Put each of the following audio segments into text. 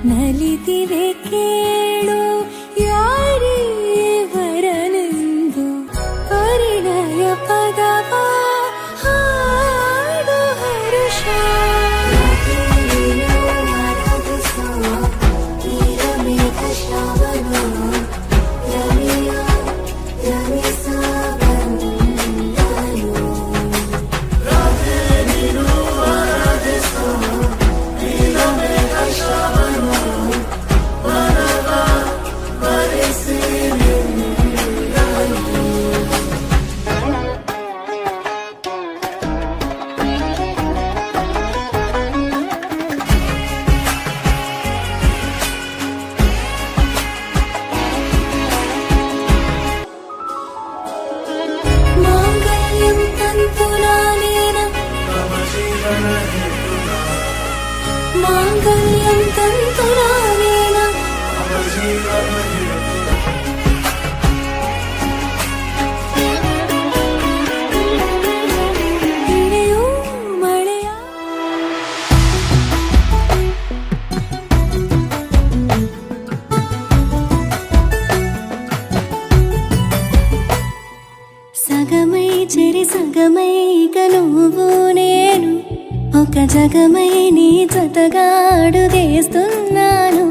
ನಲಿತಿವೆ ಕೇಳು ಯಾರೇ ವರನೆಂದು ಪರಿಣಯ ಪದವ ಹಾಡು ಹರುಷ ಮಾಂಗಲ್ಯಂ ತಂತುನಾನೇನ ಇಳೆಯೋ ಮಳೆಯ సగమై చెరి సగమై ఇక నువ్వు నేను ఒక జగమై నీ జతగాడు చేస్తున్నాను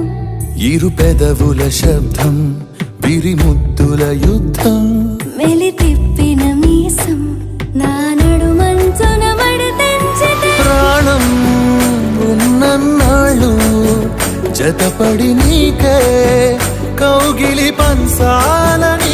ఇరు పెదవుల శబ్దం పిరిముద్దుల యుద్ధం మెలి తిప్పిన మీసం నా నడుమంచున మడతెంచితే ప్రాణం ఉన్నన్నాళ్ళు జతపడి నీకే కౌగిలి పంచాలని